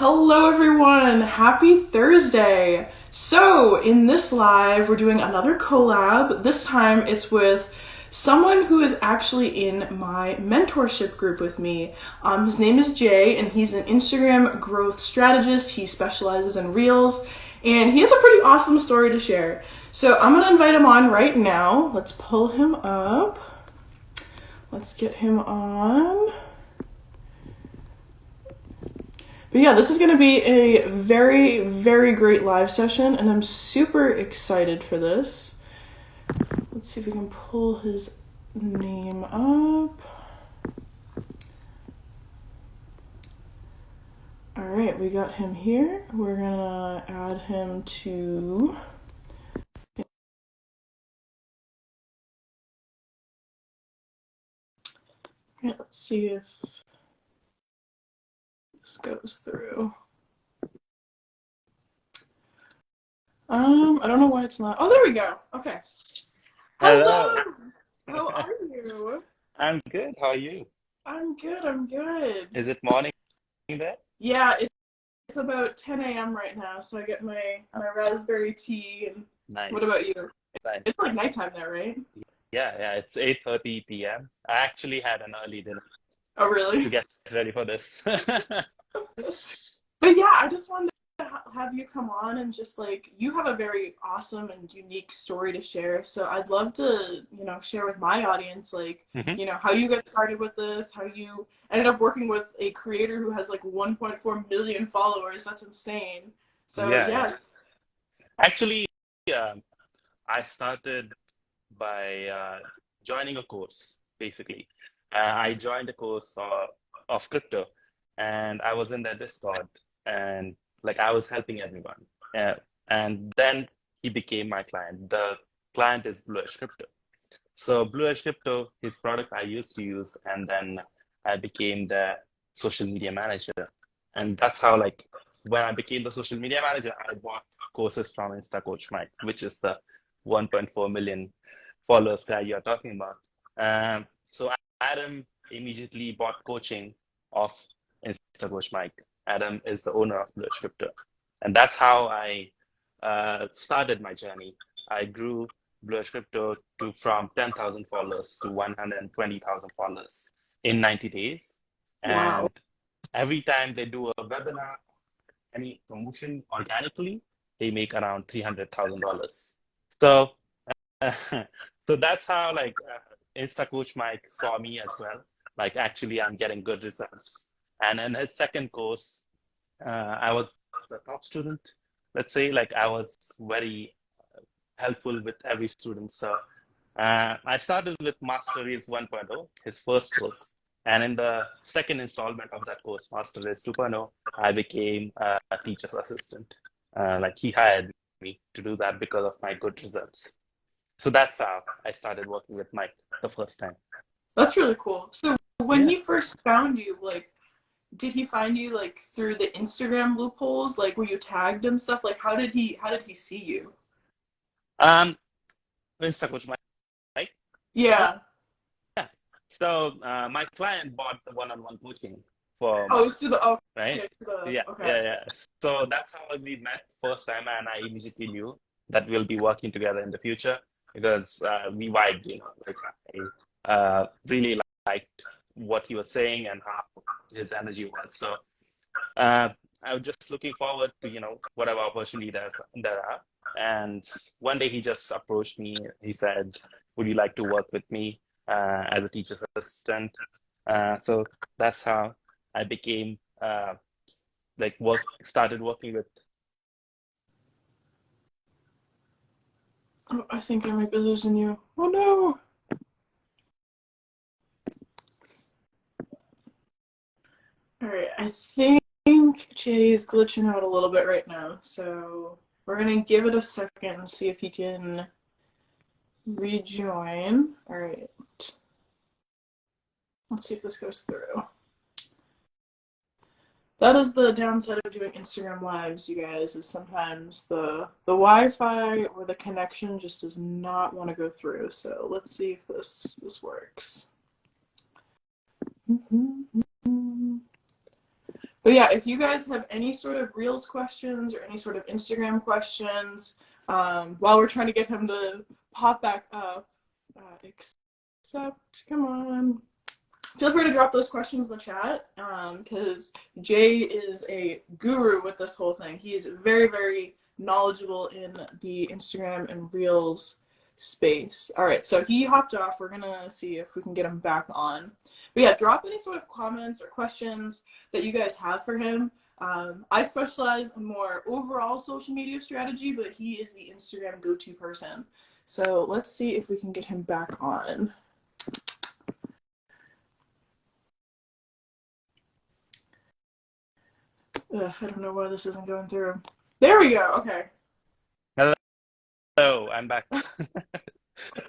Hello, everyone. Happy Thursday. So, in this live, we're doing another collab. This time it's with someone who is actually in my mentorship group with me. His name is Jay, and he's an Instagram growth strategist. He specializes in Reels, and he has a pretty awesome story to share. So, I'm going to invite him on right now. Let's pull him up. Let's get him on. But yeah, this is going to be a very, very great live session, and I'm super excited for this. Let's see if we can pull his name up. All right, we got him here. We're going to add him to... Yeah, let's see if this goes through. I don't know why it's not. Oh, there we go. Okay. Hello. Hello. How are you? I'm good. How are you? I'm good. I'm good. Is it morning there? Yeah, it's about 10 a.m. right now, so I get my raspberry tea. And what Nice. about you? Nice. It's like nighttime there, right? Yeah, it's 8:30 p.m. I actually had an early dinner Oh, to really? get ready for this. But yeah, I just wanted to have you come on and just like you have a very awesome and unique story to share. So I'd love to, share with my audience like, hmm how you got started with this, how you ended up working with a creator who has like 1.4 million followers. That's insane. So Yeah, yeah. yeah. Actually, um, I started by joining a course, basically. I joined a course of crypto, and I was in their Discord, and like I was helping everyone. Uh, and then he became my client. The client is Bluish Crypto. So Bluish Crypto, his product I used to use, and then I became the social media manager. And that's how like when I became the social media manager, I bought courses from Insta Coach Mike, which is the 1.4 million followers guy you're talking about. So Adam immediately bought coaching of Insta Coach Mike. Adam is the owner of Bluish Crypto. And that's how I started my journey. I grew Bluish Crypto to from 10,000 followers to 120,000 followers in 90 days. Wow. And every time they do a webinar, any promotion organically, they make around $300,000. So, so that's how like Insta Coach Mike saw me as well. Like actually, I'm getting good results. And in his second course, I was the top student. Let's say like I was very helpful with every student. So I started with Master Race 1.0, his first course. And in the second installment of that course, Master Race 2.0, I became a teacher's assistant. Like he hired me to do that because of my good results. So that's how I started working with Mike the first time. That's really cool. So when Yeah. he first found you, like, did he find you like through the Instagram loopholes? Like, were you tagged and stuff? Like, how did he see you? Um, Insta Coach Mike. Oh, Yeah. yeah. So my client bought the one-on-one coaching for Oh, Mike, it's through the right? okay, through the Yeah, okay. yeah. So that's how we met first time, and I immediately knew that we'll be working together in the future because we vibed, like I really liked what he was saying and how his energy was. So uh, I was just looking forward to, whatever opportunity there are. And one day he just approached me. He said, "Would you like to work with me as a teacher's assistant?" So that's how I became like started working with. Oh, I think I might be losing you. Oh no. All right, I think Jay's glitching out a little bit right now, so we're gonna give it a second and see if he can rejoin. All right, let's see if this goes through. That is the downside of doing Instagram lives, you guys, is sometimes the Wi-Fi or the connection just does not want to go through. So let's see if this works. But yeah, if you guys have any sort of Reels questions or any sort of Instagram questions, while we're trying to get him to pop back up, except, come on, feel free to drop those questions in the chat because Jay is a guru with this whole thing. He is very, very knowledgeable in the Instagram and Reels space. All right, so he hopped off. We're going to see if we can get him back on. But yeah, drop any sort of comments or questions that you guys have for him. I specialize in more overall social media strategy, but he is the Instagram go-to person. So let's see if we can get him back on. I don't know why this isn't going through. There we go. Okay. Hello, I'm back.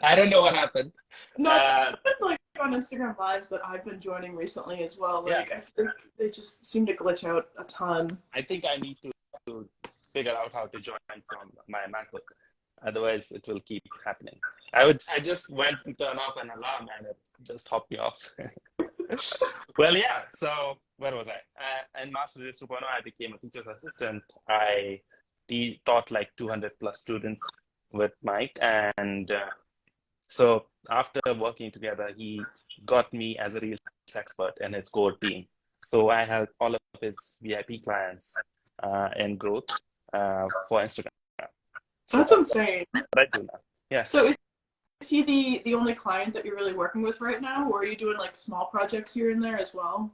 I don't know what happened. No, it's been like on Instagram Lives that I've been joining recently as well. Like, Yeah. I think they just seem to glitch out a ton. I think I need to figure out how to join from my MacBook. Otherwise, it will keep happening. I just went to turn off an alarm and it just hopped me off. Well, yeah. So where was I? In Master 2.0, I became a teacher's assistant. I taught like 200 plus students with Mike, and so after working together, he got me as a Reels expert in his core team. So I have all of his VIP clients in growth for Instagram. So That's insane. what I do now. Yeah. So is he the only client that you're really working with right now, or are you doing like small projects here and there as well?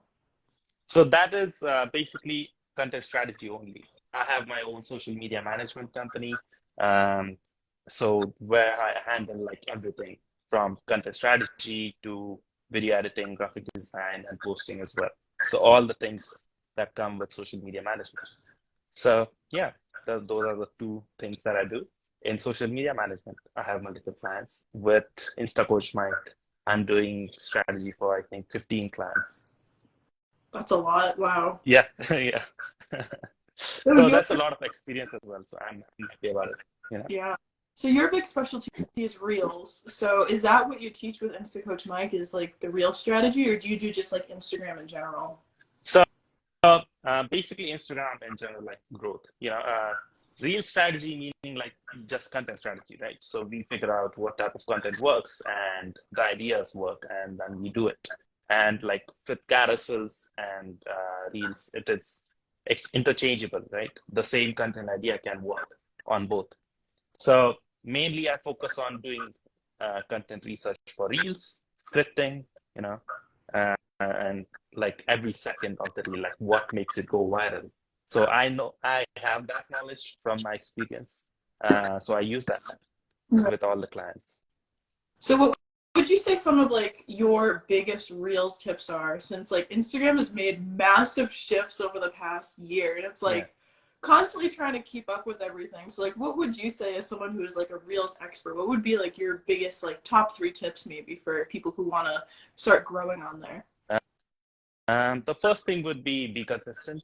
So that is basically content strategy only. I have my own social media management company. Um, so where I handle like everything from content strategy to video editing, graphic design, and posting as well. So all the things that come with social media management. So yeah, those are the two things that I do. In social media management, I have multiple clients. With InstaCoach Mike, I'm doing strategy for I think 15 clients. That's a lot. Wow. Yeah, yeah. So So you're that's a lot of experience as well. So I'm happy about it. yeah. So your big specialty is Reels. So is that what you teach with InstaCoach Mike? Is like the Reel strategy, or do you do just like Instagram in general? So basically Instagram in general, like growth, real strategy meaning like just content strategy, right? So we figure out what type of content works and the ideas work, and then we do it. And like with carousels and reels, it's interchangeable, right? The same content idea can work on both. So mainly I focus on doing content research for reels, scripting, and like every second of the reel, like what makes it go viral. So I know I have that knowledge from my experience. So I use that with all the clients. So what would you say some of like your biggest Reels tips are, since like Instagram has made massive shifts over the past year and it's Yeah. like constantly trying to keep up with everything. So like what would you say as someone who is like a Reels expert? What would be like your biggest like top 3 tips maybe for people who want to start growing on there? The first thing would be consistent.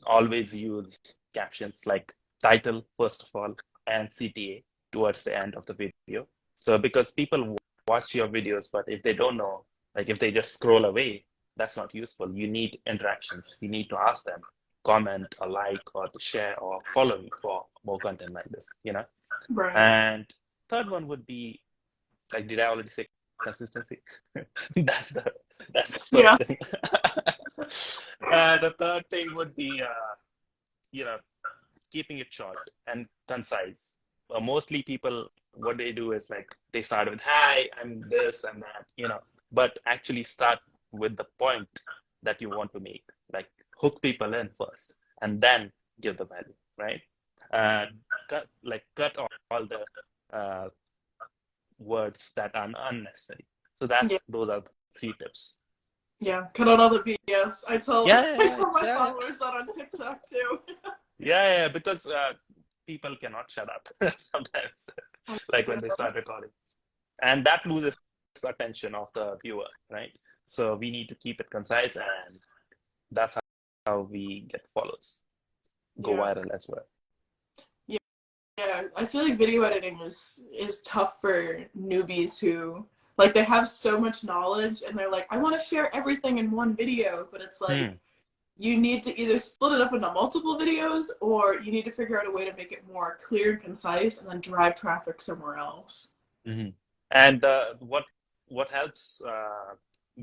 Always use captions like title, first of all, and CTA towards the end of the video. So because people watch your videos, but if they don't know, like if they just scroll away, that's not useful. You need interactions. You need to ask them, comment or like or to share or follow me for more content like this. Right. And third one would be like, did I already say consistency? That's the Yeah. first thing. The third thing would be, keeping it short and concise. Mostly people, what they do is like they start with, "Hi, I'm this and that," but actually start with the point that you want to make. Like hook people in first, and then give the value, right? Uh, cut all the words that are unnecessary. So Yeah. those are the 3 tips. Yeah. Cut out all the BS. I tell Yeah, I yeah, tell my yeah, followers that on TikTok too. yeah, because people cannot shut up sometimes, like when they start recording, and that loses attention of the viewer, right? So we need to keep it concise, and that's how we get follows, go Yeah. viral as well. Yeah, I feel like video editing is tough for newbies who like they have so much knowledge and they're like, I want to share everything in one video, but it's like Hmm. you need to either split it up into multiple videos, or you need to figure out a way to make it more clear and concise and then drive traffic somewhere else. Hmm. And what helps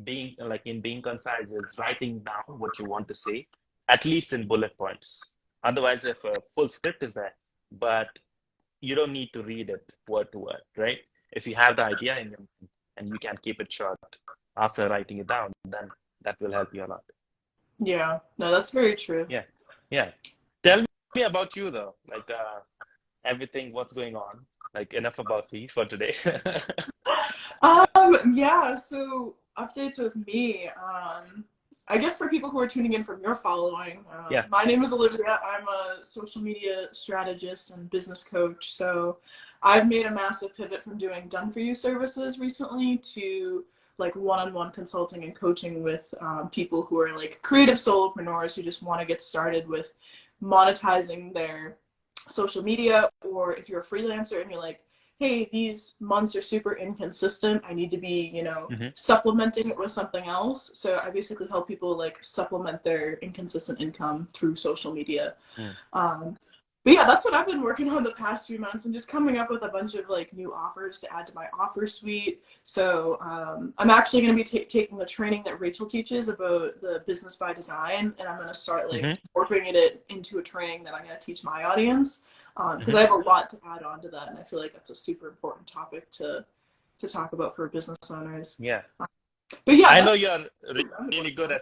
being like in being concise is writing down what you want to say, at least in bullet points. Otherwise, if a full script is there, but you don't need to read it word to word, right? If you have the idea in your mind and you can keep it short after writing it down, then that will help you a lot. Yeah, no, that's very true. Yeah, yeah. Tell me about you though, like everything, what's going on? Like enough about me for today. Yeah, so updates with me. I guess for people who are tuning in from your following, Yeah. my name is Olivia. I'm a social media strategist and business coach. So I've made a massive pivot from doing done for you services recently to like one-on-one consulting and coaching with people who are like creative solopreneurs who just want to get started with monetizing their social media, or if you're a freelancer and you're like, hey, these months are super inconsistent, I need to be, Hmm. supplementing it with something else. So I basically help people like supplement their inconsistent income through social media. Mm. um, but yeah, that's what I've been working on the past few months, and just coming up with a bunch of like new offers to add to my offer suite. So I'm actually going to be taking the training that Rachel teaches about the business by design, and I'm going to start like Hmm. incorporating it into a training that I'm going to teach my audience, because Hmm. I have a lot to add on to that, and I feel like that's a super important topic to talk about for business owners. Yeah. But yeah, I that's know you're what I've been really working good on.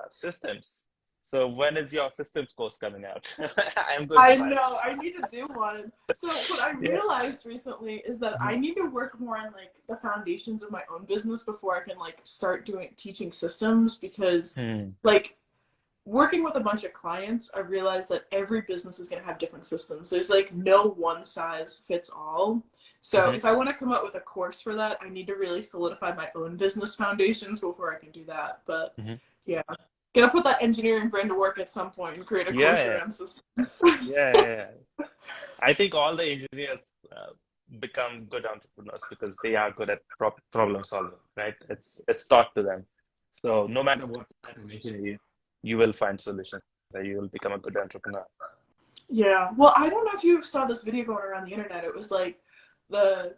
at systems. So when is your systems course coming out? I'm going to I buy it. know, I need to do one. So what I Yeah. realized recently is that I Hmm. need to work more on like the foundations of my own business before I can like start doing teaching systems, because Hmm. like working with a bunch of clients, I realized that every business is going to have different systems. There's like no one size fits all. So Hmm. if I want to come up with a course for that, I need to really solidify my own business foundations before I can do that. But Hmm. yeah, gonna put that engineering brain to work at some point and create a Yeah, course yeah, around systems. yeah, yeah, yeah. I think all the engineers become good entrepreneurs because they are good at problem solving, right? It's taught to them. So no matter what type of engineer you will find solutions that you will become a good entrepreneur. Yeah. Well, I don't know if you saw this video going around the internet. It was like the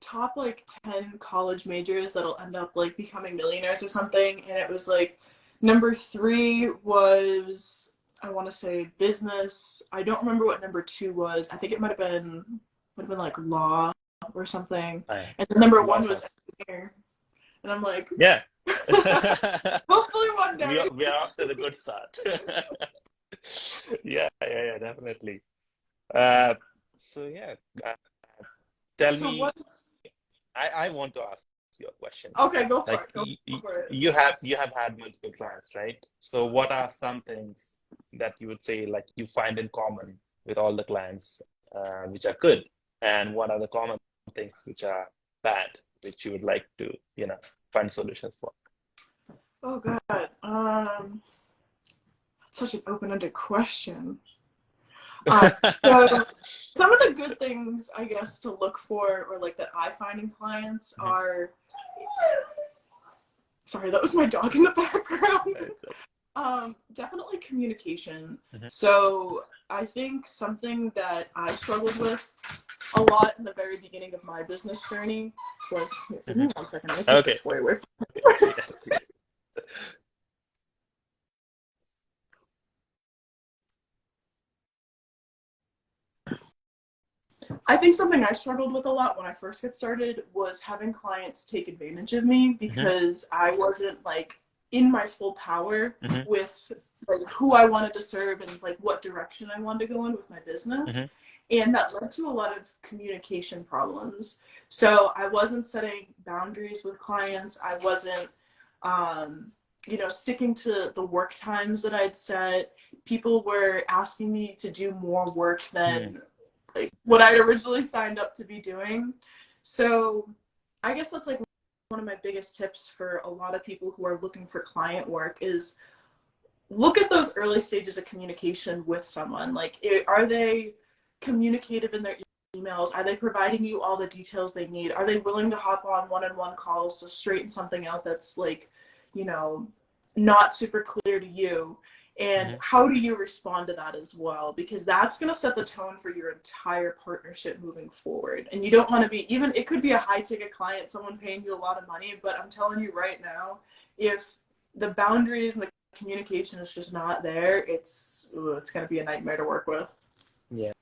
top like 10 college majors that'll end up like becoming millionaires or something. And it was like number three was, I want to say business. I don't remember what number two was. I think it might have been like law or something. I And the number law one was firm. engineer. And I'm like, Yeah. hopefully one day. We are off to the good start. Yeah, yeah, yeah, definitely. Uh, so yeah, uh, tell So me, what? I want to ask you a question. Okay, go for Like it. Go for it. you have had multiple clients, right? So what are some things that you would say like you find in common with all the clients, which are good, and what are the common things which are bad, which you would like to, find solutions for? Oh God. Such an open-ended question. Um, so some of the good things, I guess, to look for, or like that I find in clients Mhm. are, sorry, that was my dog in the background. Right. Definitely communication. Mhm. So I think something that I struggled with a lot in the very beginning of my business journey was, give me Mhm. 1 second, I'm gonna take the Okay. toy away. Yes, yes. I think something I struggled with a lot when I first got started was having clients take advantage of me, Mhm. because I wasn't like in my full power Mhm. with like who I wanted to serve and like what direction I wanted to go in with my Mhm. business. And that led to a lot of communication problems. So I wasn't setting boundaries with clients. I wasn't um, sticking to the work times that I'd set. People were asking me to do more work Mhm. than like what I'd originally signed up to be doing. So I guess that's like one of my biggest tips for a lot of people who are looking for client work is look at those early stages of communication with someone. Like, are they communicative in their emails? Are they providing you all the details they need? Are they willing to hop on one-on-one calls to straighten something out that's like, you know, not super clear to you? And Hmm. how do you respond to that as well? Because that's going to set the tone for your entire partnership moving forward. And you don't want to be, even, it could be a high ticket client, someone paying you a lot of money, but I'm telling you right now, if the boundaries and the communication is just not there, it's going to be a nightmare to work with. Yeah,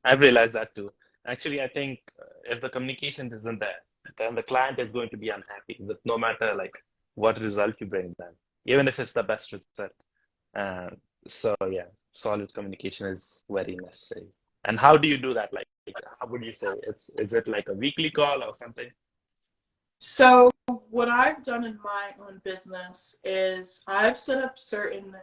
I've realized that too. Actually, I think if the communication isn't there, then the client is going to be unhappy with no matter like what result you bring them, even if it's the best result. Uh, so yeah, solid communication is very necessary. And how do you do that? Like, how would you say is it like a weekly call or something? So what I've done in my own business is I've set up certain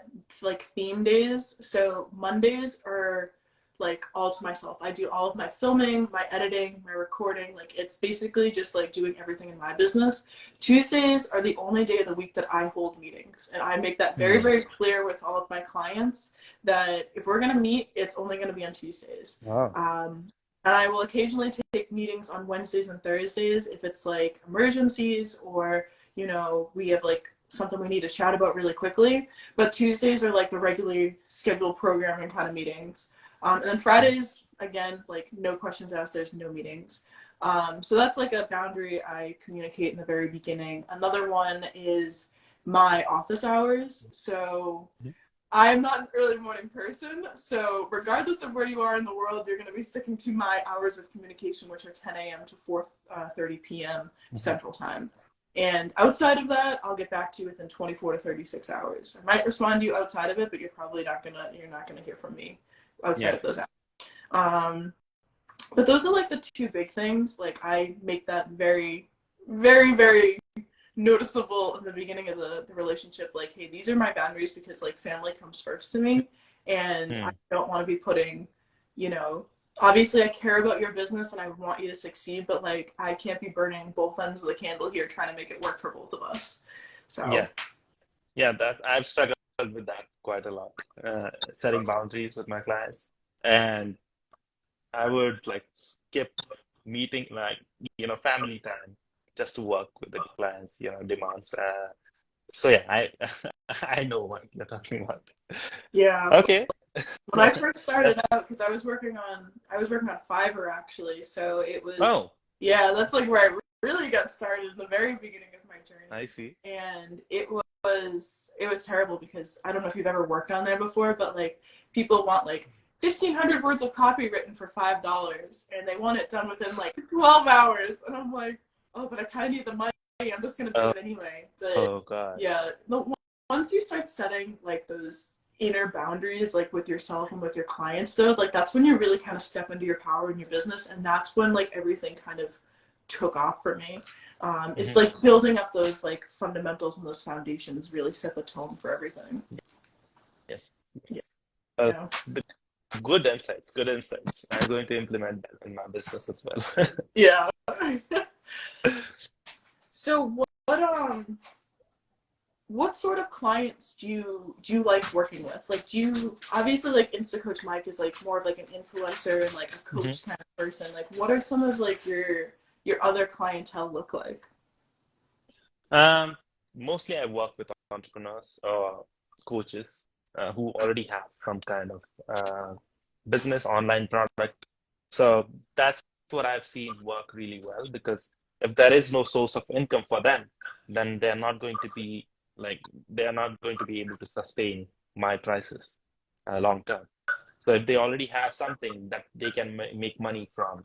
like theme days. So Mondays are like all to myself. I do all of my filming, my editing, my recording. Like it's basically just like doing everything in my business. Tuesdays are the only day of the week that I hold meetings. And I make that very, Hmm. very clear with all of my clients that if we're going to meet, it's only going to be on Tuesdays. Oh. Um, and I will occasionally take meetings on Wednesdays and Thursdays if it's like emergencies or, we have like something we need to chat about really quickly. But Tuesdays are like the regularly scheduled programming kind of meetings. And then Fridays, again, like no questions asked, there's no meetings. So that's like a boundary I communicate in the very beginning. Another one is my office hours. So Mhm. I'm not an early morning person, so regardless of where you are in the world, you're going to be sticking to my hours of communication, which are 10 a.m. to 4:30 p.m. Mhm. Central Time. And outside of that, I'll get back to you within 24 to 36 hours. I might respond to you outside of it, but you're not gonna hear from me outside Yeah. of those hours. Um, but those are like the two big things. Like I make that very, very, very noticeable in the beginning of the relationship, like, hey, these are my boundaries because like family comes first to me, and I Hmm. don't want to be putting, you know, obviously I care about your business and I want you to succeed, but like I can't be burning both ends of the candle here trying to make it work for both of us. So Yeah. Yeah, that's I've struggled with that quite a lot, setting boundaries with my clients. And I would like skip meeting, like, family time just to work with the clients, demands. So yeah, I I know what you're talking about. yeah, Okay. when I first started That's out, because I was working on Fiverr actually, so it was, oh, yeah, that's like where I really got started in the very beginning of my journey, I see. and it was terrible because I don't know if you've ever worked on there before, but like people want like 1,500 words of copy written for $5, and they want it done within like 12 hours, and I'm like, oh, but I kind of need the money. I'm just gonna do Oh, it anyway. But oh God. yeah, once you start setting like those inner boundaries like with yourself and with your clients though, like that's when you really kind of step into your power in your business, and that's when like everything kind of took off for me. It's Hmm. like building up those like fundamentals and those foundations really set the tone for everything. Yes. Yeah. Yes. Uh, Yeah. the good insights, good insights. I'm going to implement that in my business as well. Yeah. So what sort of clients do you like working with? Like, do you obviously like Instacoach Mike is like more of like an influencer and like a Hmm. coach kind of person. Like, what are some of like your other clientele look like? Um, Mostly I work with entrepreneurs or coaches who already have some kind of business online product. So that's what I've seen work really well because if there is no source of income for them, then they're not going to be able to sustain my prices long term. So if they already have something that they can make money from,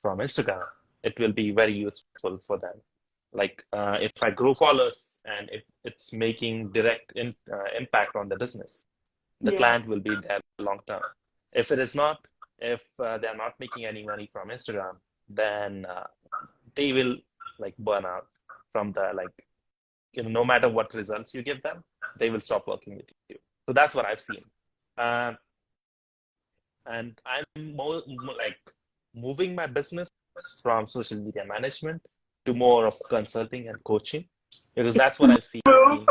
from Instagram, it will be very useful for them. Like if I grow followers and if it's making direct impact on the business, the Yeah. client will be there long term. If it is not, if they're not making any money from Instagram, then they will like burn out from the like, no matter what results you give them, they will stop working with you. So that's what I've seen. Um, and I'm more like moving my business from social media management to more of consulting and coaching because that's what I've seen. Move.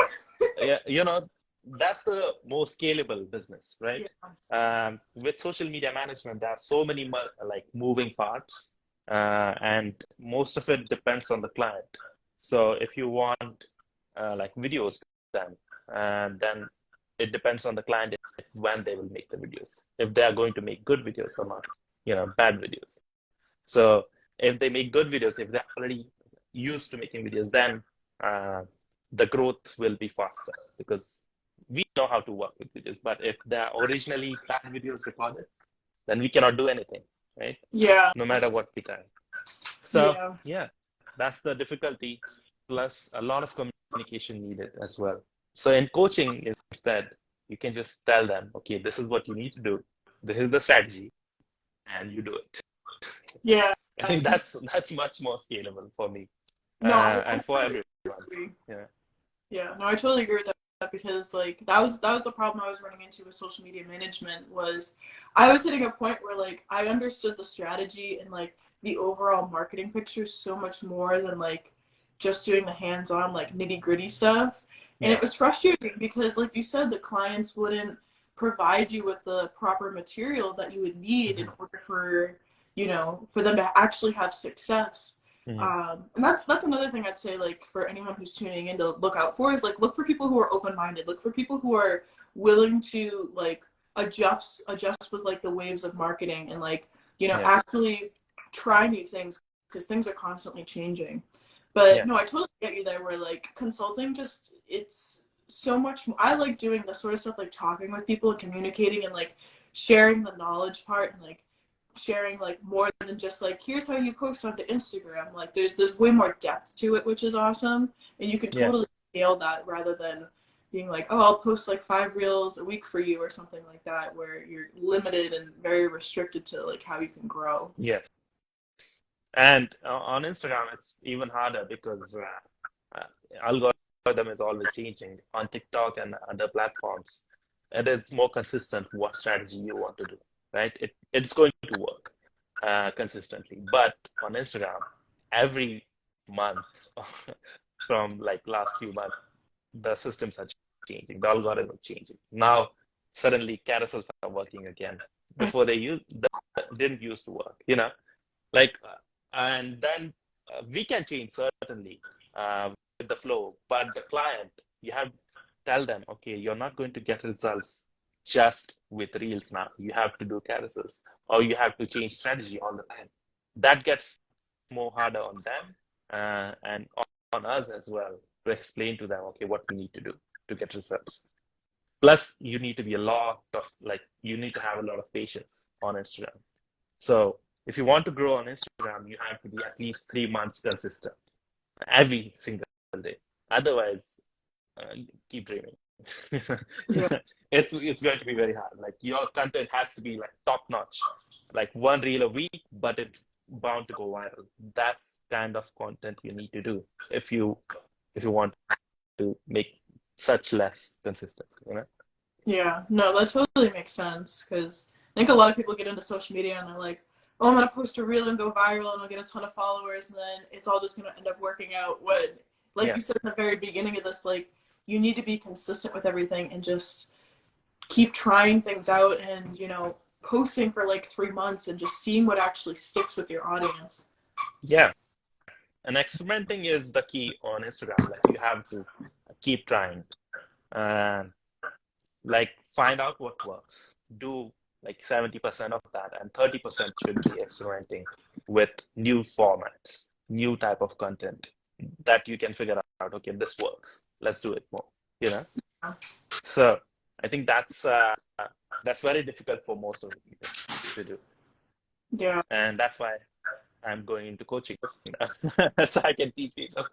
Yeah, that's the most scalable business, right? Yeah. With social media management, there are so many like moving parts, and most of it depends on the client. So if you want like videos done, then it depends on the client when they will make the videos, if they are going to make good videos or not, bad videos. So if they make good videos, if they're already used to making videos, then uh, the growth will be faster because we know how to work with videos. But if they're originally bad videos recorded, then we cannot do anything, right? Yeah. No matter what we try. So Yeah. yeah, that's the difficulty, plus a lot of communication needed as well. So in coaching, instead, you can just tell them, okay, this is what you need to do. This is the strategy, and you do it. Yeah. I think that's much more scalable for me, No, I and for totally everyone. agree. Yeah, Yeah, no, I totally agree with that because like that was the problem I was running into with social media management was I was hitting a point where like I understood the strategy and like the overall marketing picture so much more than like just doing the hands-on like nitty-gritty stuff. And yeah, it was frustrating because like you said, the clients wouldn't provide you with the proper material that you would need in hmm order for, for them to actually have success. hmm And that's another thing I'd say, like for anyone who's tuning in to look out for is like look for people who are open minded. Look for people who are willing to like adjust with like the waves of marketing and like yeah, actually try new things because things are constantly changing. But yeah, no, I totally get you there. Where like consulting, just it's so much. I like doing this sort of stuff, like talking with people and communicating and like sharing the knowledge part and like sharing like more than just like here's how you post onto Instagram. Like there's way more depth to it, which is awesome, and you can yeah. totally scale that rather than being like, oh, I'll post like 5 reels a week for you or something like that, where you're limited and very restricted to like how you can grow. Yes. And on Instagram, it's even harder because uh, algorithm is always changing. On TikTok and other platforms, it is more consistent what strategy you want to do, right? It's going to work consistently. But on Instagram, every month from like last few months, the systems are changing, the algorithm is changing. Now suddenly carousels are working again. Before didn't used to work, like and then we can change certainly with the flow, but the client, you have to tell them, okay, you're not going to get results just with reels now. You have to do carousels, or you have to change strategy all the time. That gets more harder on them and on us as well to explain to them, okay, what we need to do to get results. Plus, you need to be a lot of like you need to have a lot of patience on Instagram. So if you want to grow on Instagram, you have to be at least 3 months consistent every single day. Otherwise, keep dreaming. Yeah. It's going to be very hard. Like your content has to be like top notch, like one reel a week, but it's bound to go viral. That's kind of content you need to do if you want to make such less consistency. Yeah, no, that totally makes sense because I think a lot of people get into social media and they're like, oh, I'm gonna post a reel and go viral and I'll get a ton of followers, and then it's all just gonna end up working out. When, like you Yeah, said in the very beginning of this, like you need to be consistent with everything and just keep trying things out and posting for like 3 months and just seeing what actually sticks with your audience. yeah. And experimenting is the key on Instagram. Like you have to keep trying. And like find out what works. Do like 70% of that, and 30% should be experimenting with new formats, new type of content that you can figure out, okay, this works. Let's do it more, you know? So I think that's very difficult for most of the people to do. Yeah, And that's why I'm going into coaching, so I can teach people.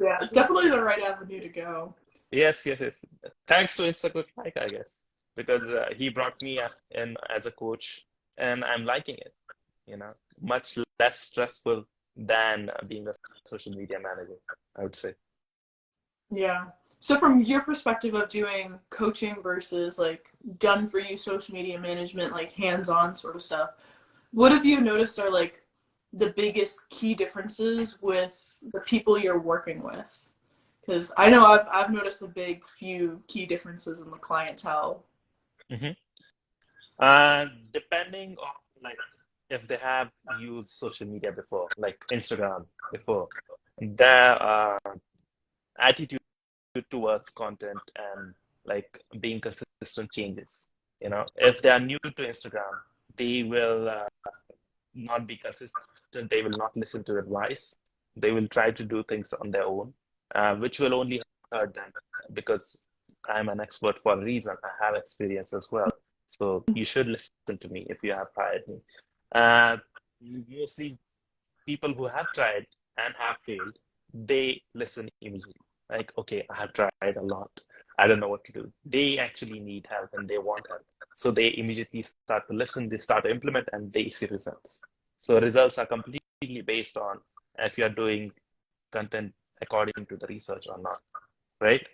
yeah, definitely the right avenue to go. Yes, yes, yes. Thanks to Instagram, Mike, I guess, because he brought me in as a coach, and I'm liking it. Much less stressful than being a social media manager, I would say. Yeah. So from your perspective of doing coaching versus like done for you social media management, like hands-on sort of stuff, what have you noticed are like the biggest key differences with the people you're working with? Because I know I've noticed a big few key differences in the clientele. hmm Depending on like if they have used social media before, like Instagram before, their attitude towards content and like being consistent changes. If they are new to Instagram, they will not be consistent. They will not listen to advice. They will try to do things on their own, which will only hurt them because I'm an expert for a reason. I have experience as well. So you should listen to me if you have hired me. Uh, Mostly people who have tried and have failed, they listen immediately. Like, okay, I have tried a lot. I don't know what to do. They actually need help and they want help. So they immediately start to listen, they start to implement, and they see results. So results are completely based on if you're doing content according to the research or not, right?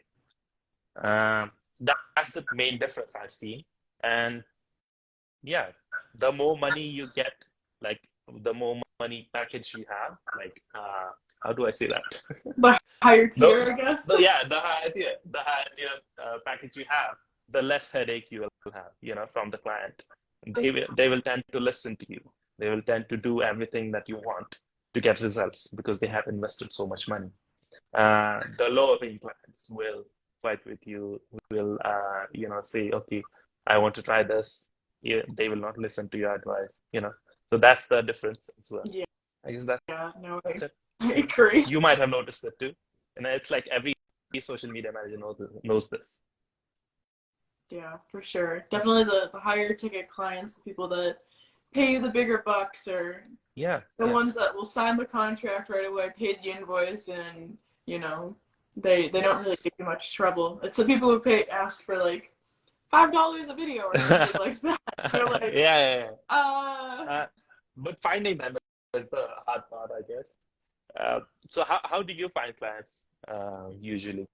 That's the main difference I've seen. And yeah, the more money you get, like the more money package you have, like how do I say that? The higher No, tier, I guess. no, yeah, the higher tier package you have, the less headache you will have, from the client. They will tend to listen to you. They will tend to do everything that you want to get results because they have invested so much money. The lower paying clients will fight with you, will say, okay, I want to try this. Yeah, they will not listen to your advice. So that's the difference as well. Yeah, I guess that's yeah, no, it. I Yeah. agree. You might have noticed it too. And it's like every social media manager knows this. Yeah, for sure. Definitely the higher ticket clients, the people that pay you the bigger bucks, or Yeah, the yeah. ones that will sign the contract right away, pay the invoice, and you know, they don't really Yes. give you much trouble. It's the people who ask for like $5 a video or something like that. They're Yeah, like, yeah, uh, yeah. But finding them is the hard part, I guess. Uh, so how do you find clients usually?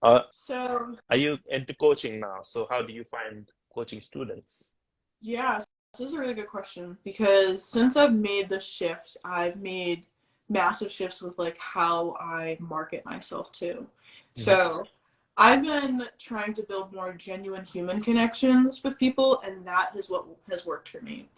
Uh, so are you into coaching now? So how do you find coaching students? yeah, this is a really good question because since I've made the shift, I've made massive shifts with like how I market myself too. Hmm. So I've been trying to build more genuine human connections with people, and that is what has worked for me.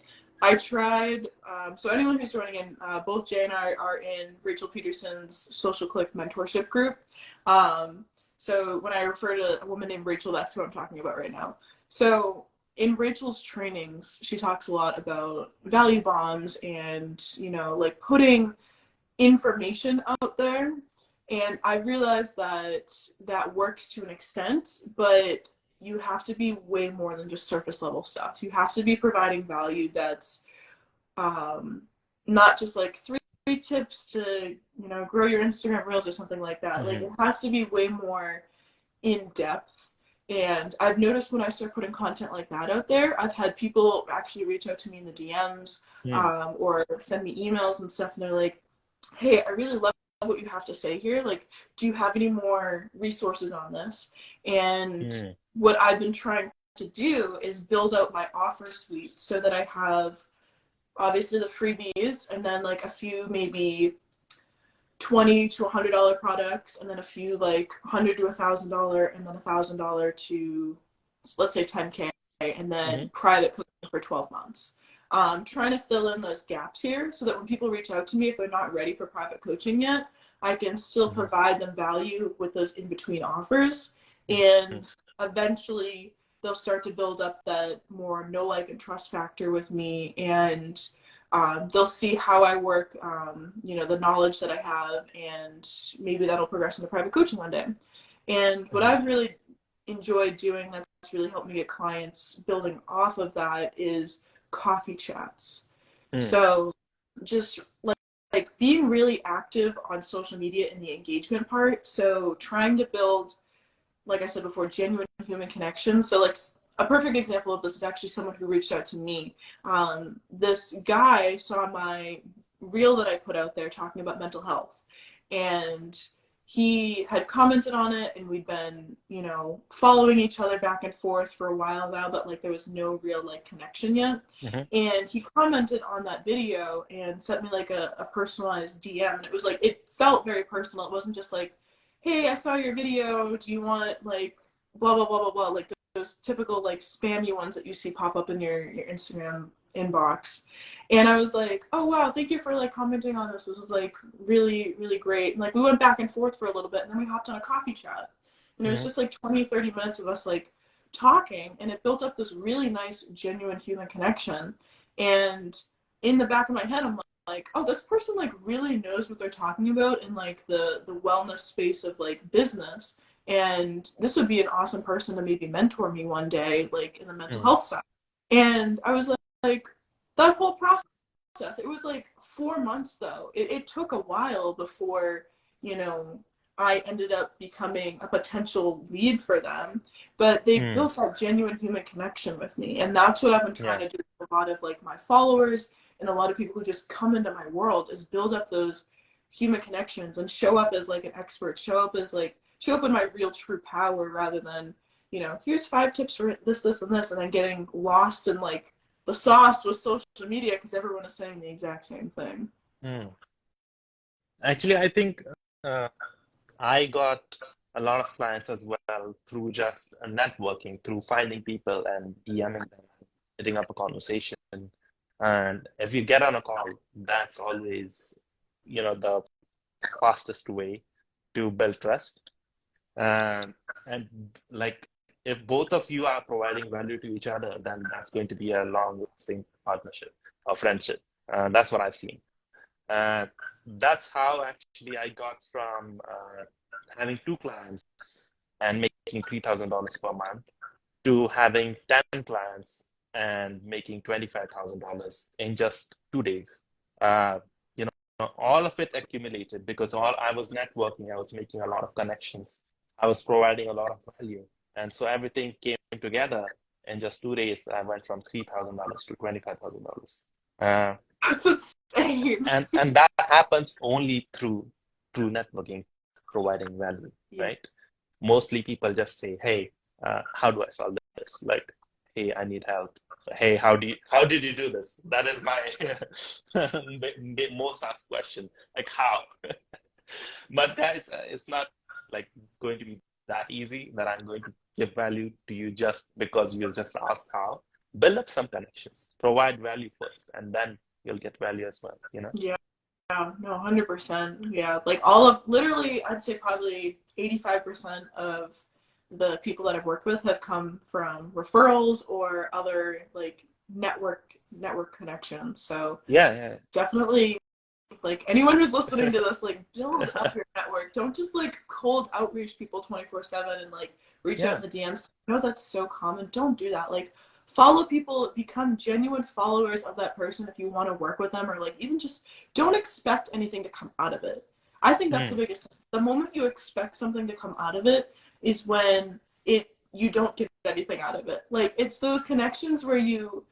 I tried, so anyone who's joining in, both Jay and I are in Rachel Pedersen's Social Click mentorship group. Um, so when I refer to a woman named Rachel, that's who I'm talking about right now. So in Rachel's trainings, she talks a lot about value bombs and, like putting information out there. And I realized that that works to an extent, but you have to be way more than just surface level stuff. You have to be providing value that's um, not just like three tips to, grow your Instagram reels or something like that. Like Hmm. it has to be way more in depth. And I've noticed when I start putting content like that out there, I've had people actually reach out to me in the DMs, Hmm. or send me emails and stuff, and they're like, "Hey, I really love what you have to say here. Like, do you have any more resources on this?" And Hmm. what I've been trying to do is build out my offer suite so that I have obviously the freebies and then like a few maybe $20 to $100 products, and then a few like $100 to $1,000, and then $1,000 to, let's say, 10K, and Hmm. then private coaching for 12 months. Trying to fill in those gaps here so that when people reach out to me, if they're not ready for private coaching yet, I can still Hmm. provide them value with those in between offers. Hmm. And eventually, they'll start to build up that more know, like, and trust factor with me. And they'll see how I work, the knowledge that I have, and maybe that'll progress into private coaching one day. And what Hmm. I've really enjoyed doing that's really helped me get clients building off of that is coffee chats. Hmm. So just like being really active on social media in the engagement part. So trying to build, like I said before, genuine human connections. So like a perfect example of this is actually someone who reached out to me. This guy saw my reel that I put out there talking about mental health, and he had commented on it, and we'd been, following each other back and forth for a while now, but like there was no real like connection yet. Hmm. And he commented on that video and sent me like a personalized DM, and it was like it felt very personal. It wasn't just like, hey, I saw your video. Do you want like blah blah blah blah blah, like those typical like spammy ones that you see pop up in your Instagram inbox. And I was like, oh wow, thank you for like commenting on this. This was like really really great. And like we went back and forth for a little bit, and then we hopped on a coffee chat. And it was Mm, just like 20, 30 minutes of us like talking, and it built up this really nice, genuine human connection. And in the back of my head, I'm like, oh, this person like really knows what they're talking about in like the wellness space of like business. And this would be an awesome person to maybe mentor me one day, like in the mental mm, health side. And I was like that whole process, it was like 4 months though. It took a while before, you know, I ended up becoming a potential lead for them, but they mm. built that genuine human connection with me. And that's what I've been trying Yeah, to do with a lot of like my followers and a lot of people who just come into my world, is build up those human connections and show up as like an expert, show up in my real true power rather than, here's 5 tips for this, and this, and then getting lost in like the sauce with social media because everyone is saying the exact same thing. mm. Actually, I think uh, I got a lot of clients as well through just networking, through finding people and DMing them, hitting up a conversation. And if you get on a call, that's always, the fastest way to build trust. Um, and like, if both of you are providing value to each other, then that's going to be a long-lasting partnership or friendship. That's what I've seen. Uh, that's how actually I got from having 2 clients and making $3,000 per month to having 10 clients and making $25,000 in just 2 days. Uh, you all of it accumulated because all I was networking, I was making a lot of connections, I was providing a lot of value, and so everything came together in just 2 days. I went from $3,000 to $25,000. Uh, That's insane. and that happens only through networking, providing value, Yeah. right? Mostly people just say, "Hey, how do I solve this?" Like, "Hey, I need help." "Hey, how did you do this?" That is my most asked question. Like, how? But guys, it's not like going to be that easy that I'm going to give value to you just because you just asked how. Build up some connections, provide value first, and then you'll get value as well, you know? Yeah. Yeah, no, 100%. Yeah, like all of literally, I'd say probably 85% of the people that I've worked with have come from referrals or other like network connections. So Yeah, definitely, like anyone who's listening to yeah. this, like build up your network. Don't just like cold outreach people 24/7 and like reach out Yeah. in the DMs. I know that's so common. Don't do that. Like follow people, become genuine followers of that person if you want to work with them, or like even just don't expect anything to come out of it. I think that's the Mm, biggest thing. The moment you expect something to come out of it is when you don't get anything out of it. Like it's those connections where you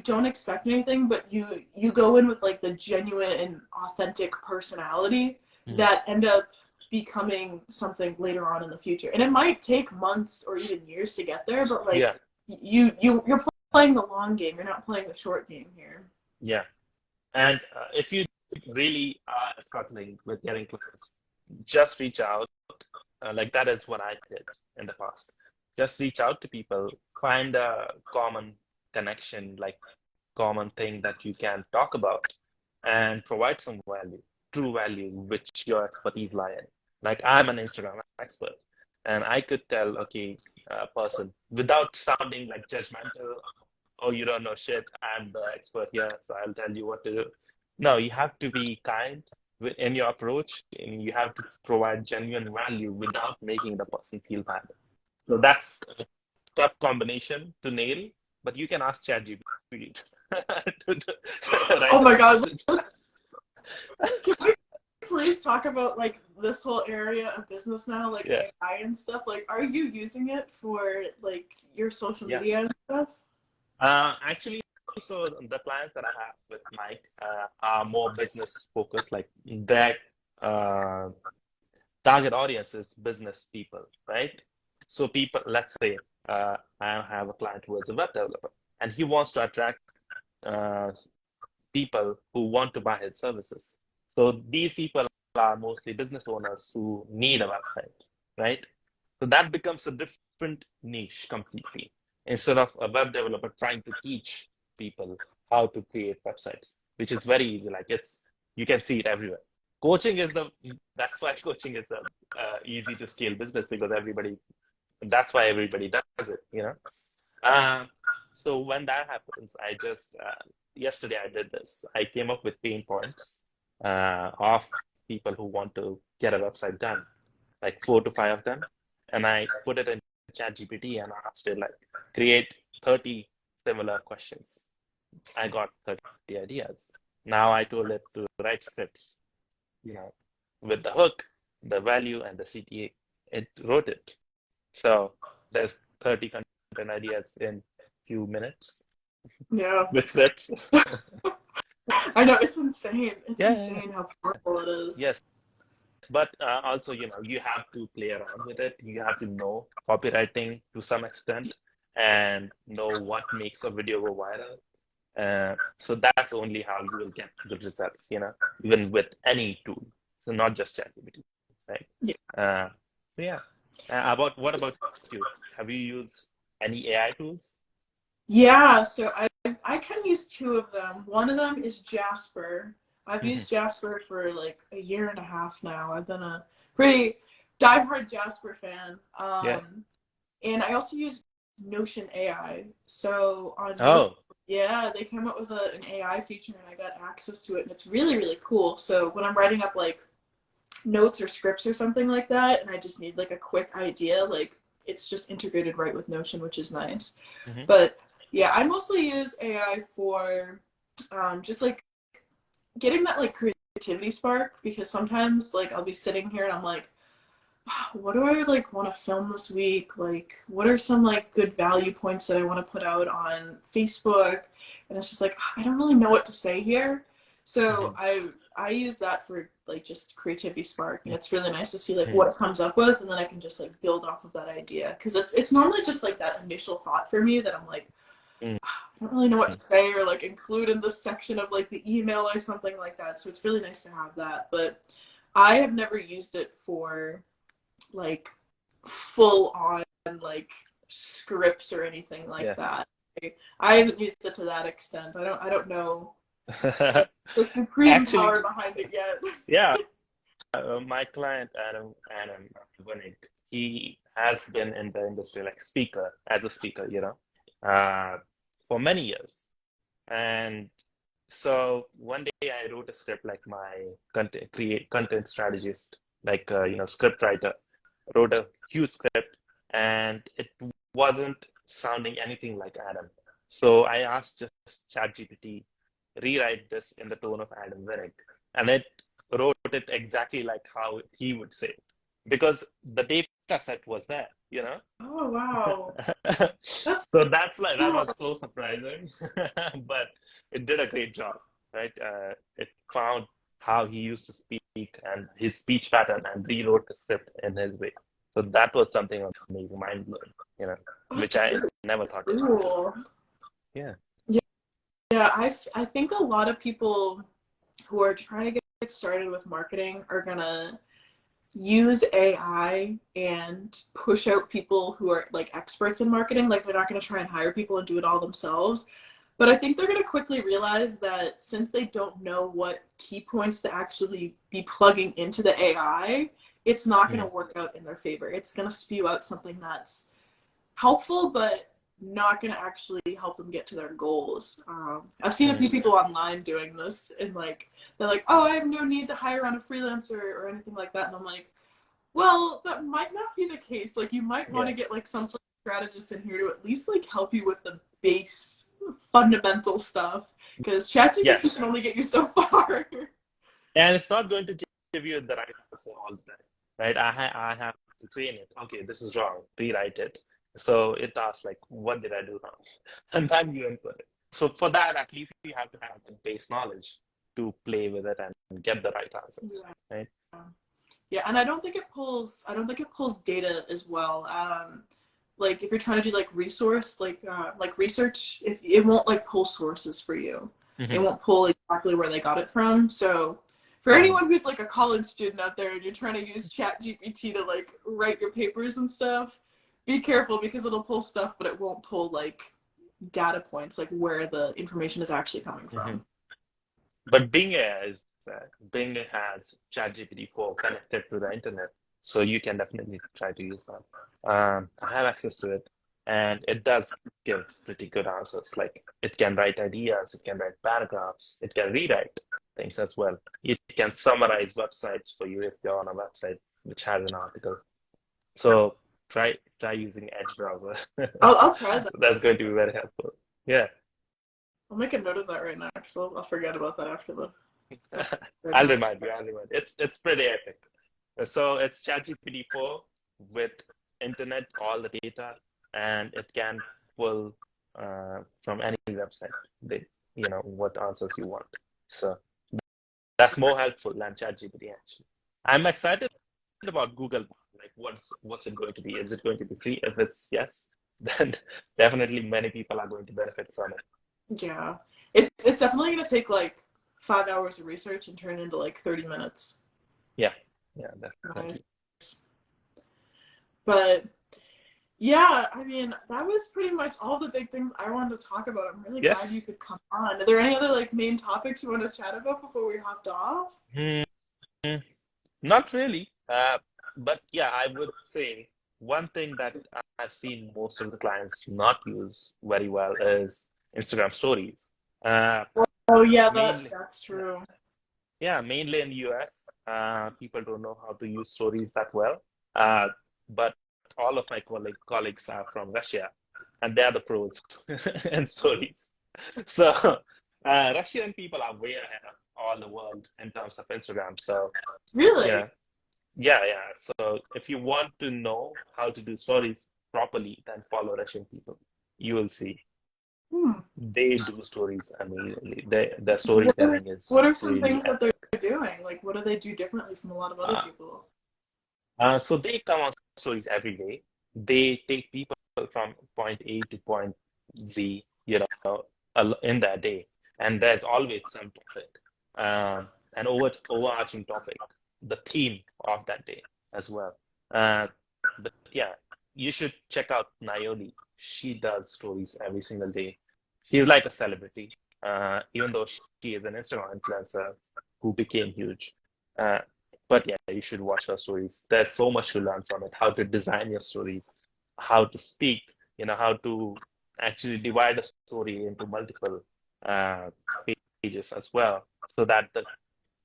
don't expect anything, but you go in with like the genuine and authentic personality mm. that end up becoming something later on in the future. And it might take months or even years to get there, but like Yeah, you're playing the long game. You're not playing the short game here. yeah. And if you really are struggling with getting clients, just reach out. Like that is what I did in the past. Just reach out to people, find a common connection, like common thing that you can talk about, and provide some value, true value, which your expertise lie in. Like I'm an Instagram expert, and I could tell, okay, a person without sounding like judgmental, oh, you don't know shit, I'm the expert here, so I'll tell you what to do. No, you have to be kind in your approach, and you have to provide genuine value without making the person feel bad. So that's a tough combination to nail, but you can ask ChatGPT to Oh write my down a god, message. can we please talk about like this whole area of business now, like Yeah, AI and stuff? Like, are you using it for like your social yeah. media and stuff? Actually, so the clients that I have with Mike are more business focused, like their uh, target audience is business people, right? So people, let's say I have a client who is a web developer, and he wants to attract uh, people who want to buy his services. So these people are mostly business owners who need a website, right? So that becomes a different niche completely. Instead of a web developer trying to teach people how to create websites, which is very easy. Like you can see it everywhere. coaching is that's why coaching is a easy to scale business because that's why everybody does it, you know. Uh, so when that happens, yesterday I did this. I came up with pain points of people who want to get a website done, like 4 to 5 of them. And I put it in ChatGPT and asked it like, create 30 similar questions. I got 30 ideas. Now I told it to write scripts, you know, with the hook, the value, and the CTA. It wrote it. So there's 30 content ideas in few minutes Yeah. with scripts. I know, it's insane. It's Yeah, yeah, yeah. insane how powerful it is. Yes. But also, you know, you have to play around with it. You have to know copywriting to some extent and know what makes a video go viral. So that's only how you will get good results, you know, even with any tool. So not just ChatGPT, right? Yeah. So yeah. What about you? Have you used any AI tools? Yeah, so I can use two of them. One of them is Jasper. I've Hmm. used Jasper for like a year and a half now. I've been a pretty diehard Jasper fan. Yeah. And I also use Notion AI. So on Notion, Oh. yeah, they came up with an AI feature and I got access to it and it's really, really cool. So when I'm writing up like notes or scripts or something like that and I just need like a quick idea, like it's just integrated right with Notion, which is nice. Hmm. But yeah, I mostly use AI for just like getting that like creativity spark because sometimes like I'll be sitting here and I'm like, what do I like want to film this week? Like, what are some like good value points that I want to put out on Facebook? And it's just like I don't really know what to say here. So Hmm. I use that for like just creativity spark, and it's really nice to see like what it comes up with, and then I can just like build off of that idea because it's normally just like that initial thought for me that I'm like I don't really know what to say or like include in this section of like the email or something like that. So it's really nice to have that. But I have never used it for like full on like scripts or anything like Yeah. that. I haven't used it to that extent. I don't know the supreme Actually, power behind it yet. yeah. My client Adam Winnick, he has been in the industry like as a speaker, you know, for many years. And so one day I wrote a script like my content strategist, like you know, script writer, wrote a huge script, and it wasn't sounding anything like Adam. So I asked just ChatGPT, rewrite this in the tone of Adam Winnick, and it wrote it exactly like how he would say it, because the data set was there, you know. Oh wow. That's So that's like that cool. was so surprising, but it did a great job, right? It found how he used to speak and his speech pattern and rewrote the script in his way. So that was something amazing, mind blowing, you know, which I never thought I could do. Cool. Yeah. Yeah, yeah. I think a lot of people who are trying to get started with marketing are gonna use AI and push out people who are like experts in marketing. Like they're not going to try and hire people and do it all themselves. But I think they're going to quickly realize that since they don't know what key points to actually be plugging into the AI, it's not going to Mm. work out in their favor. It's going to spew out something that's helpful, but not going to actually help them get to their goals. I've seen a Mm. few people online doing this, and like they're like, "Oh, I have no need to hire on a freelancer or anything like that," and I'm like, well, that might not be the case. Like, you might want Yeah. to get like some sort of strategist in here to at least like help you with the base fundamental stuff, because ChatGPT Yes. can only get you so far. And it's not going to give you the right answer all the time, right? I have to train it. Okay, this is wrong. Rewrite it. So it asks like, what did I do wrong? And then you input it. So for that, at least you have to have the base knowledge to play with it and get the right answers, Yeah. right? Yeah, and I don't think it pulls. I don't think it pulls data as well. Like if you're trying to do like research, if it won't like pull sources for you, it Hmm. won't pull exactly where they got it from. So for Hmm. anyone who's like a college student out there and you're trying to use ChatGPT to like write your papers and stuff, be careful because it'll pull stuff, but it won't pull like data points, like where the information is actually coming Hmm. from. But Bing has ChatGPT 4 connected to the internet, so you can definitely try to use that. I have access to it, and it does give pretty good answers. Like it can write ideas, it can write paragraphs, it can rewrite things as well. It can summarize websites for you if you're on a website which has an article. So try using Edge browser. I'll try that. That's going to be very helpful. Yeah. I'll make a note of that right now because I'll forget about that after the right I'll now. remind you. I'll remind you. It's pretty epic. So it's ChatGPT 4 with internet, all the data, and it can pull from any website, what answers you want. So that's more helpful than ChatGPT actually. I'm excited about Google. Like, what's it going to be? Is it going to be free? If it's yes, then definitely many people are going to benefit from it. Yeah, it's definitely gonna take like 5 hours of research and turn into like 30 minutes. Yeah, yeah, Nice. definitely. But yeah, I mean, that was pretty much all the big things I wanted to talk about. I'm really glad you Yes. could come on. Are there any other like main topics you want to chat about before we hopped off? Hmm. Not really. But yeah, I would say one thing that I've seen most of the clients not use very well is Instagram stories. Uh, Oh yeah, mainly, that's true. yeah, mainly in the US, people don't know how to use stories that well. Uh, but all of my colleagues are from Russia, and they're the pros in stories. So Russian people are way ahead of all the world in terms of Instagram. So Really? yeah. Yeah. So if you want to know how to do stories properly, then follow Russian people. You will see Hmm. they do stories amazingly. Their What are, storytelling what is are some really things that they're epic. doing? Like, what do they do differently from a lot of other Uh, people? so they come on stories every day. They take people from point A to point Z, in that day, and there's always some topic, an overarching topic, the theme of that day as well. Uh, but yeah, you should check out Nayoli. She does stories every single day. She's like a celebrity, even though she is an Instagram influencer who became huge. Uh, but yeah, you should watch her stories. There's so much to learn from it. How to design your stories, how to speak, how to actually divide a story into multiple uh, pages as well, so that the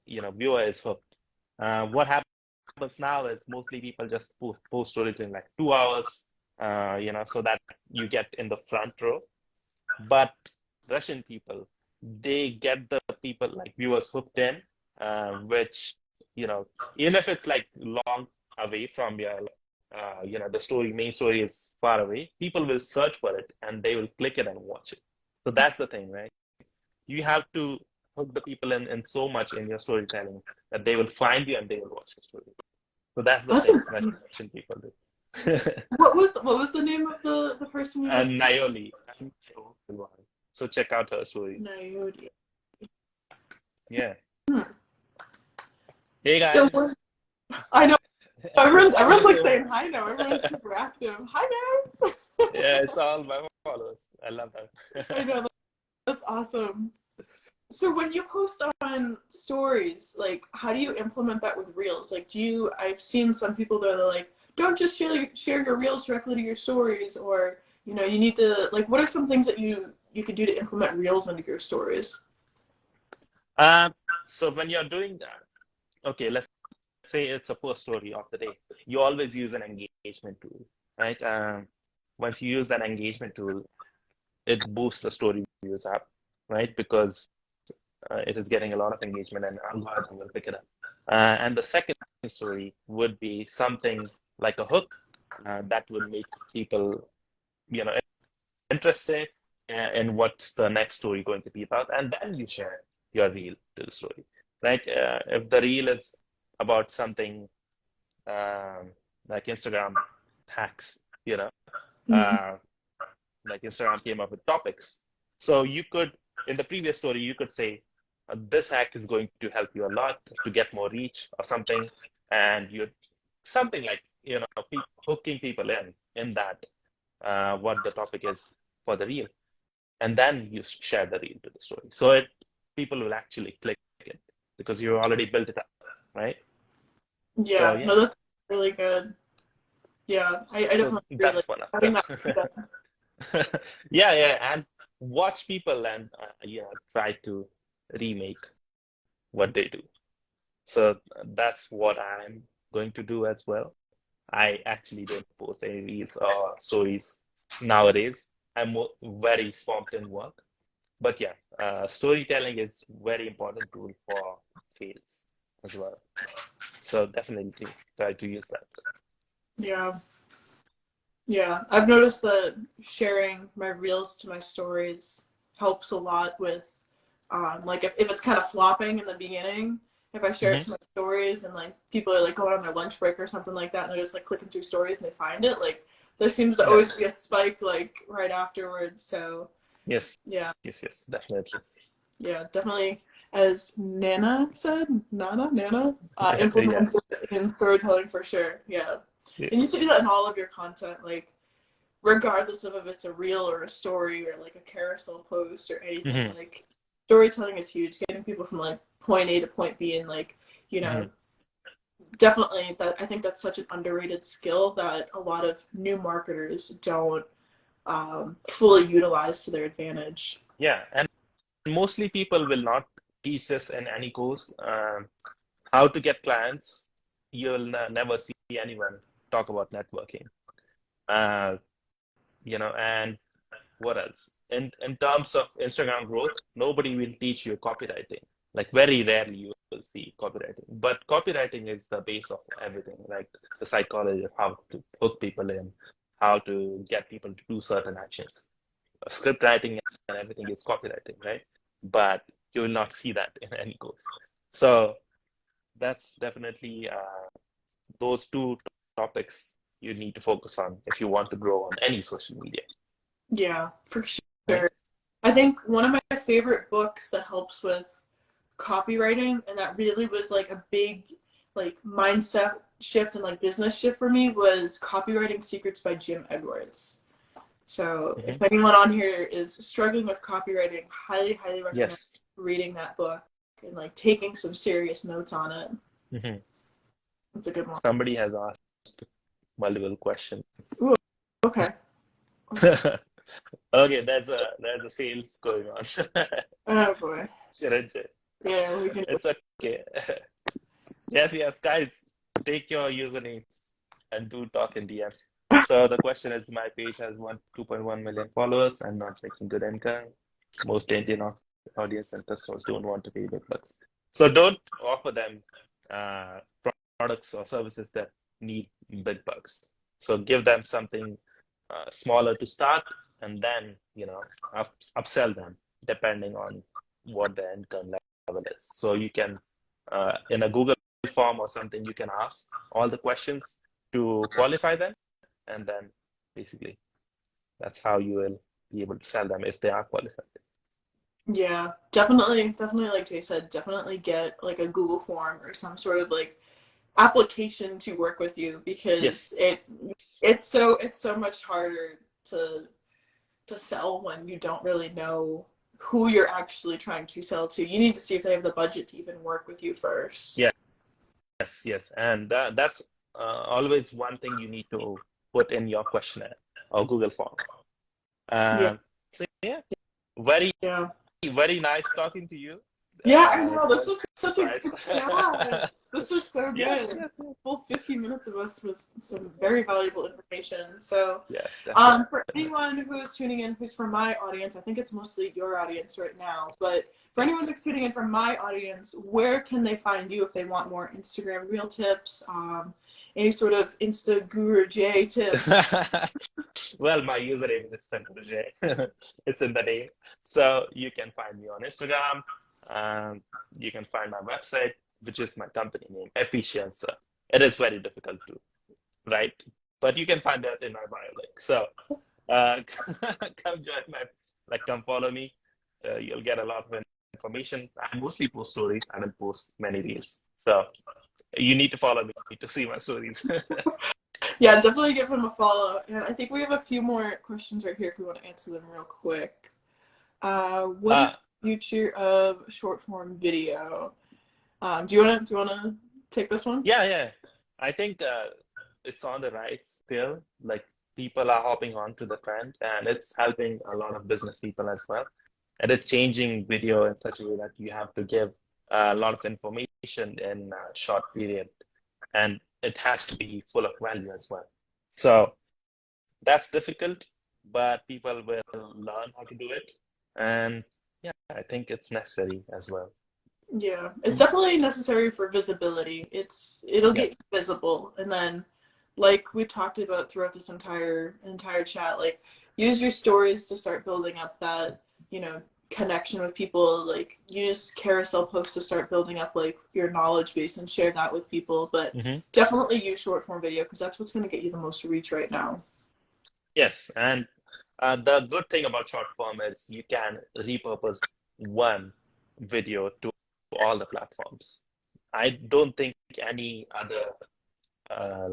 viewer is hooked. What happens now is mostly people just post stories in like 2 hours, so that you get in the front row. But Russian people, they get the people like viewers hooked in, which, you know, even if it's like long away from your, the main story is far away, people will search for it and they will click it and watch it. So that's the thing, right? You have to hook the people in so much in your storytelling that they will find you and they will watch your story. So that's the That's thing a, Russian people do. what was the name of the person you And mentioned? Nayoli. So check out her stories. Nayodi. Yeah. Hmm. Hey So guys. I know everyone's Thank you like so saying much. hi now. Everyone's super active. Hi guys. Yeah, it's all my followers. I love I that. know that's awesome. So when you post on stories, like how do you implement that with reels? Like I've seen some people that are like, don't just share your reels directly to your stories, or you need to like what are some things that you could do to implement reels into your stories? Um, so when you're doing that, okay, let's say it's a first story of the day. You always use an engagement tool, right? Once you use that engagement tool, it boosts the story views up, right? Because it is getting a lot of engagement and algorithm will pick it up. And the second story would be something like a hook that would make people, you know, interested in what's the next story going to be about, and then you share your reel to the story, right? If the reel is about something like Instagram hacks, Mhm. uh, like Instagram came up with topics. So you could, in the previous story, you could say, this hack is going to help you a lot to get more reach or something. And you, something like, hooking people in that, what the topic is for the reel. And then you share the reel to the story. So people will actually click it because you already built it up, right? So Yeah, yeah, no, that's really good. Yeah, I so definitely agree. Like that's one of having that them. freedom. Yeah, yeah, and watch people and try to remake what they do. So that's what I'm going to do as well. I actually don't post any reels or stories nowadays. I'm very swamped in work. But yeah, storytelling is very important tool for sales as well. So definitely try to use that. Yeah, yeah. I've noticed that sharing my reels to my stories helps a lot with, like if it's kind of flopping in the beginning, if I share it Hmm. to my stories and like people are like going on their lunch break or something like that and they're just like clicking through stories and they find it, like there seems to Yeah. always be a spike like right afterwards. So Yes. yeah, Yes. Yes. Definitely. yeah, definitely. As Nana, Yeah. implement it in storytelling for sure. Yeah. Yeah. And you should do that in all of your content, like regardless of if it's a reel or a story or like a carousel post or anything. Hmm. Like storytelling is huge. Getting people from like point A to point B and like, you know, Hmm. definitely that I think that's such an underrated skill that a lot of new marketers don't fully utilize to their advantage. Yeah. And mostly people will not teach this in any course. How to get clients, you'll never see anyone talk about networking. Uh, and what else? In terms of Instagram growth, nobody will teach you copywriting. Like very rarely you will see copywriting. But copywriting is the base of everything, like the psychology of how to hook people in, how to get people to do certain actions. Script writing and everything is copywriting, right? But you will not see that in any course. So that's definitely those two topics you need to focus on if you want to grow on any social media, Yeah, for right? sure. I think one of my favorite books that helps with copywriting and that really was like a big like mindset shift and like business shift for me was Copywriting Secrets by Jim Edwards. So Hmm. if anyone on here is struggling with copywriting, highly recommend Yes. reading that book and like taking some serious notes on it. Hmm. It's a good one. Somebody has asked multiple questions. Ooh, okay. Okay, there's a sales going on. Oh boy. Shouldn't it? Yeah, we can. It's okay. Yes, yes, guys, take your usernames and do talk in DMs. So the question is, my page has 2.1 million followers and not making good income. Most Indian audience and customers don't want to pay big bucks. So don't offer them uh, products or services that need big bucks. So give them something smaller to start, and then upsell them depending on what the income level is. So you can in a Google form or something, you can ask all the questions to qualify them, and then basically that's how you will be able to sell them if they are qualified. Yeah, definitely like Jay said, definitely get like a Google form or some sort of like application to work with you Yes. because it's so much harder to sell when you don't really know who you're actually trying to sell to. You need to see if they have the budget to even work with you first. Yes. Yes. Yes. And that's always one thing you need to put in your questionnaire or Google form. Yeah, So yeah, very, yeah. very nice talking to you. Yeah, I know. It This was was such a surprise. good chat. This was so Yes, good. yes, yes, Full 15 minutes of us with some very valuable information. So, yes, definitely. for anyone who is tuning in who's from my audience, I think it's mostly your audience right now, but for anyone Yes. who's tuning in from my audience, where can they find you if they want more Instagram reel tips, any sort of Insta Guru J tips? Well, my username is Vijay. It's in the name. So you can find me on Instagram. Um, you can find my website, which is my company name, Efficiencer. It is very difficult to write, but you can find that in my bio link. So uh, come join come follow me. You'll get a lot of information. I mostly post stories. I don't post many reels. So you need to follow me to see my stories. Yeah, definitely give him a follow. And I think we have a few more questions right here if we want to answer them real quick. What Uh, is future of short form video? Do you wanna take this one? Yeah, yeah. I think it's on the rise still. Like people are hopping onto the trend, and it's helping a lot of business people as well. And it's changing video in such a way that you have to give a lot of information in a short period, and it has to be full of value as well. So that's difficult, but people will learn how to do it. And yeah, I think it's necessary as well. Yeah, it's definitely necessary for visibility. It'll Yeah. get you visible, and then, like we talked about throughout this entire chat, like use your stories to start building up that, connection with people. Like use carousel posts to start building up like your knowledge base and share that with people. But Hmm. definitely use short form video because that's what's going to get you the most reach right now. Yes, and the good thing about short form is you can repurpose one video to all the platforms. I don't think any other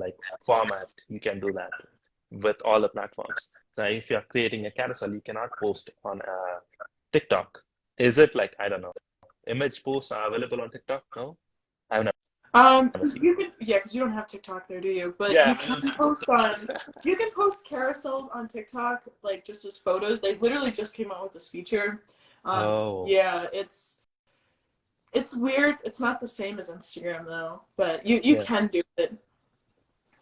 like format you can do that with all the platforms. Now, if you're creating a carousel, you cannot post on TikTok. Is it like, I don't know, image posts are available on TikTok? No, I've never seen. You can, yeah, because you don't have TikTok there, do you? But Yeah, I don't have you can post carousels on TikTok, like just as photos. They literally just came out with this feature. Oh, Yeah, it's weird. It's not the same as Instagram though, but you yeah, can do it.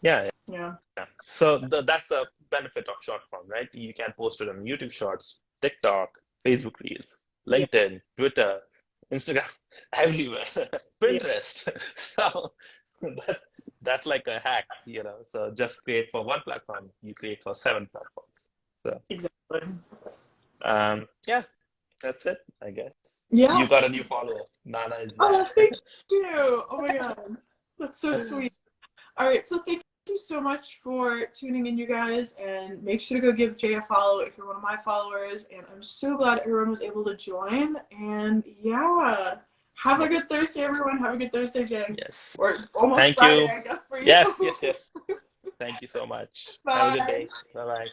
yeah. Yeah. Yeah. So that's the benefit of short form, right? You can post it on YouTube Shorts, TikTok, Facebook Reels, Yeah. LinkedIn, Twitter, Instagram, everywhere, Yeah. Pinterest. So that's that's like a hack, you know. So just create for one platform, you create for seven platforms. So Exactly. yeah, that's it, I guess. You Yeah. got a new follower. Nana is Oh, back. thank you. Oh my God. That's so sweet. All right, so thank you so much for tuning in, you guys, and make sure to go give Jay a follow if you're one of my followers. And I'm so glad everyone was able to join. And yeah, have a Yep. good Thursday, everyone. Have a good Thursday, Jay. Yes. Or almost Thank Friday, you. I guess, for you. Yes, yes, yes. Thank you so much. Have a good Bye. day. Bye bye.